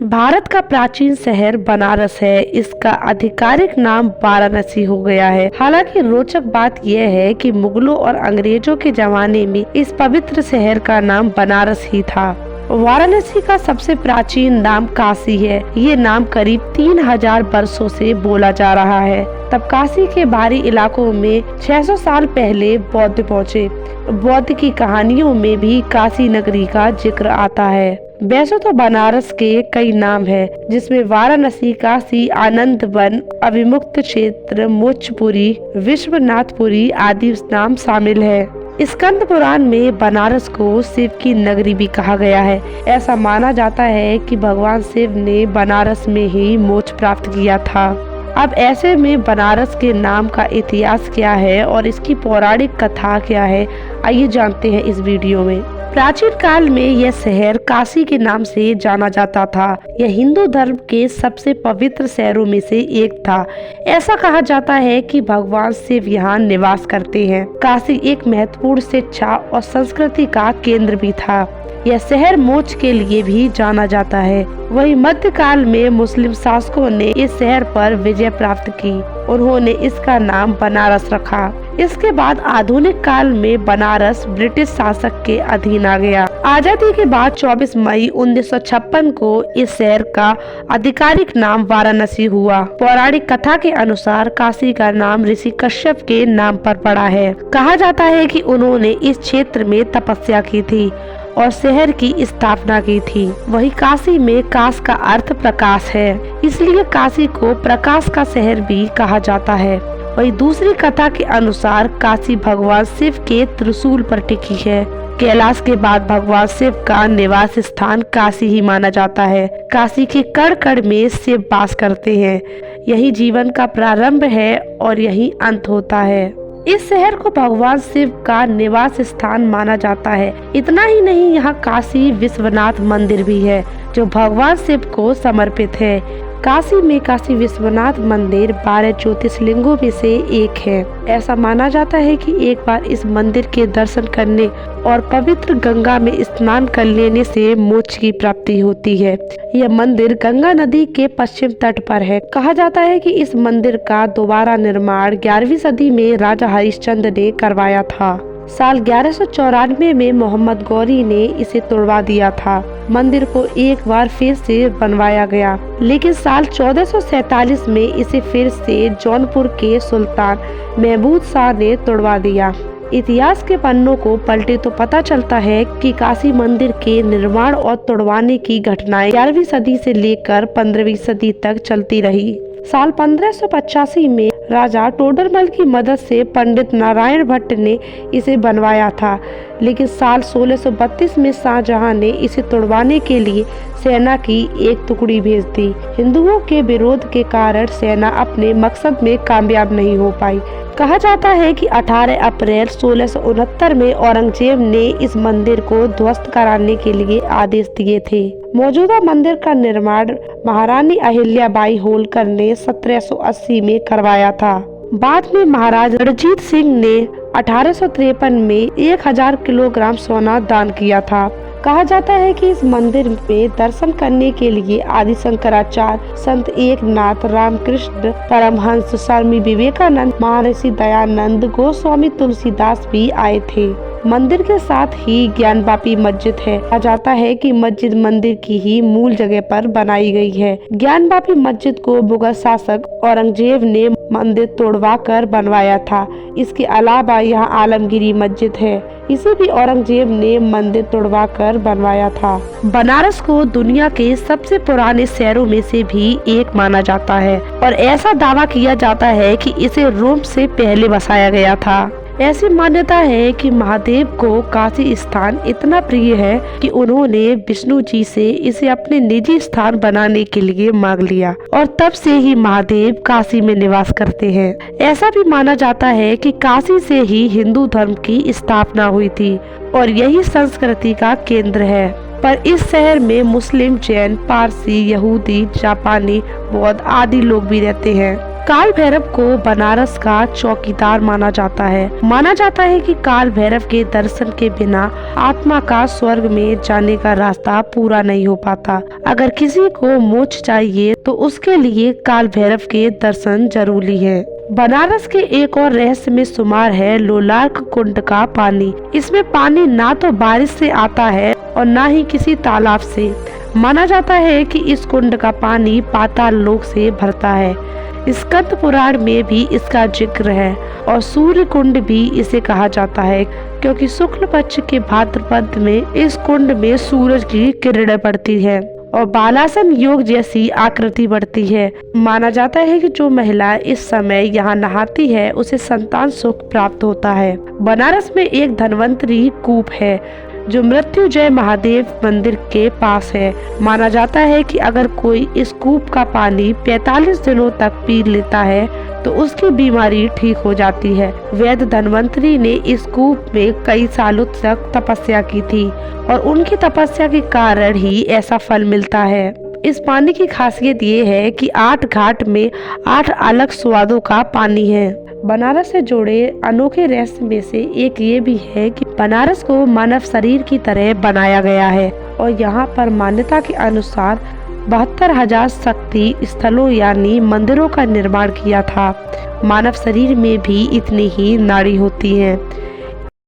भारत का प्राचीन शहर बनारस है। इसका आधिकारिक नाम वाराणसी हो गया है। हालांकि रोचक बात यह है कि मुगलों और अंग्रेजों के जमाने में इस पवित्र शहर का नाम बनारस ही था। वाराणसी का सबसे प्राचीन नाम काशी है। ये नाम करीब 3000 वर्षों से बोला जा रहा है। तब काशी के बाहरी इलाकों में 600 साल पहले बौद्ध पहुँचे। बौद्ध की कहानियों में भी काशी नगरी का जिक्र आता है। वैसे तो बनारस के कई नाम हैं, जिसमें वाराणसी, काशी, आनंद वन, अभिमुक्त क्षेत्र, मोक्षपुरी, विश्वनाथपुरी आदि नाम शामिल है। स्कंद पुराण में बनारस को शिव की नगरी भी कहा गया है। ऐसा माना जाता है कि भगवान शिव ने बनारस में ही मोक्ष प्राप्त किया था। अब ऐसे में बनारस के नाम का इतिहास क्या है और इसकी पौराणिक कथा क्या है, आइए जानते हैं इस वीडियो में। प्राचीन काल में यह शहर काशी के नाम से जाना जाता था। यह हिंदू धर्म के सबसे पवित्र शहरों में से एक था। ऐसा कहा जाता है कि भगवान शिव यहाँ निवास करते हैं। काशी एक महत्वपूर्ण शिक्षा और संस्कृति का केंद्र भी था। यह शहर मोक्ष के लिए भी जाना जाता है। वही मध्यकाल में मुस्लिम शासकों ने इस शहर पर विजय प्राप्त की। उन्होंने इसका नाम बनारस रखा। इसके बाद आधुनिक काल में बनारस ब्रिटिश शासक के अधीन आ गया। आजादी के बाद 24 मई 1956 को इस शहर का आधिकारिक नाम वाराणसी हुआ। पौराणिक कथा के अनुसार काशी का नाम ऋषि कश्यप के नाम पर पड़ा है। कहा जाता है कि उन्होंने इस क्षेत्र में तपस्या की थी और शहर की स्थापना की थी। वही काशी में काश का अर्थ प्रकाश है, इसलिए काशी को प्रकाश का शहर भी कहा जाता है। वही दूसरी कथा के अनुसार काशी भगवान शिव के त्रिशूल पर टिकी है। कैलाश के बाद भगवान शिव का निवास स्थान काशी ही माना जाता है। काशी के कण कण में शिव वास करते हैं। यही जीवन का प्रारंभ है और यही अंत होता है। इस शहर को भगवान शिव का निवास स्थान माना जाता है। इतना ही नहीं, यहाँ काशी विश्वनाथ मंदिर भी है जो भगवान शिव को समर्पित है। काशी में काशी विश्वनाथ मंदिर 12 ज्योतिर्लिंगों में से एक है। ऐसा माना जाता है कि एक बार इस मंदिर के दर्शन करने और पवित्र गंगा में स्नान कर लेने से मोक्ष की प्राप्ति होती है। यह मंदिर गंगा नदी के पश्चिम तट पर है। कहा जाता है कि इस मंदिर का दोबारा निर्माण 11वीं सदी में राजा हरिश्चंद्र ने करवाया था। साल 1194 में मोहम्मद गौरी ने इसे तोड़वा दिया था। मंदिर को एक बार फिर से बनवाया गया, लेकिन साल 1447 में इसे फिर से जौनपुर के सुल्तान महमूद शाह ने तोड़वा दिया। इतिहास के पन्नों को पलटे तो पता चलता है कि काशी मंदिर के निर्माण और तोड़वाने की घटनाएं 11वीं सदी से लेकर 15वीं सदी तक चलती रही। साल 1585 में राजा टोडरमल की मदद से पंडित नारायण भट्ट ने इसे बनवाया था, लेकिन साल 1632 में शाहजहां ने इसे तोड़वाने के लिए सेना की एक टुकड़ी भेज दी। हिंदुओं के विरोध के कारण सेना अपने मकसद में कामयाब नहीं हो पाई। कहा जाता है कि 18 अप्रैल 1669 में औरंगजेब ने इस मंदिर को ध्वस्त कराने के लिए आदेश दिए थे। मौजूदा मंदिर का निर्माण महारानी अहिल्याबाई होलकर ने 1780 में करवाया था। बाद में महाराज रणजीत सिंह ने 1853 में 1000 किलोग्राम सोना दान किया था। कहा जाता है कि इस मंदिर में दर्शन करने के लिए आदि शंकराचार्य, संत एकनाथ, रामकृष्ण परमहंस, स्वामी विवेकानंद, महर्षि दयानंद, गोस्वामी तुलसीदास भी आए थे। मंदिर के साथ ही ज्ञानवापी मस्जिद है। कहा जाता है कि मस्जिद मंदिर की ही मूल जगह पर बनाई गई है। ज्ञानवापी मस्जिद को मुगल शासक औरंगजेब ने मंदिर तोड़वा कर बनवाया था। इसके अलावा यहाँ आलमगीरी मस्जिद है, इसे भी औरंगजेब ने मंदिर तोड़वा कर बनवाया था। बनारस को दुनिया के सबसे पुराने शहरों में से भी एक माना जाता है और ऐसा दावा किया जाता है कि इसे रोम से पहले बसाया गया था। ऐसी मान्यता है कि महादेव को काशी स्थान इतना प्रिय है कि उन्होंने विष्णु जी से इसे अपने निजी स्थान बनाने के लिए मांग लिया और तब से ही महादेव काशी में निवास करते हैं। ऐसा भी माना जाता है कि काशी से ही हिंदू धर्म की स्थापना हुई थी और यही संस्कृति का केंद्र है। पर इस शहर में मुस्लिम, जैन, पारसी, यहूदी, जापानी, बौद्ध आदि लोग भी रहते हैं। काल भैरव को बनारस का चौकीदार माना जाता है। माना जाता है कि काल भैरव के दर्शन के बिना आत्मा का स्वर्ग में जाने का रास्ता पूरा नहीं हो पाता। अगर किसी को मोक्ष चाहिए तो उसके लिए काल भैरव के दर्शन जरूरी है। बनारस के एक और रहस्य में शुमार है लोलार्क कुंड का पानी। इसमें पानी ना तो बारिश से आता है और ना ही किसी तालाब से। माना जाता है कि इस कुंड का पानी पाताल लोक से भरता है। स्कंद पुराण में भी इसका जिक्र है और सूर्य कुंड भी इसे कहा जाता है, क्योंकि शुक्ल पक्ष के भाद्रपद में इस कुंड में सूरज की किरणें पड़ती है और बालासन योग जैसी आकृति बढ़ती है। माना जाता है कि जो महिला इस समय यहाँ नहाती है उसे संतान सुख प्राप्त होता है। बनारस में एक धन्वंतरी कूप है जो मृत्युंजय महादेव मंदिर के पास है। माना जाता है कि अगर कोई इस कूप का पानी 45 दिनों तक पी लेता है तो उसकी बीमारी ठीक हो जाती है। वैद्य धन्वंतरी ने इस कूप में कई सालों तक तपस्या की थी और उनकी तपस्या के कारण ही ऐसा फल मिलता है। इस पानी की खासियत ये है कि 8 घाट में 8 अलग स्वादों का पानी है। बनारस से जुड़े अनोखे रहस्य में से एक ये भी है कि बनारस को मानव शरीर की तरह बनाया गया है और यहाँ पर मान्यता के अनुसार 72,000 शक्ति स्थलों यानी मंदिरों का निर्माण किया था। मानव शरीर में भी इतनी ही नाड़ी होती हैं।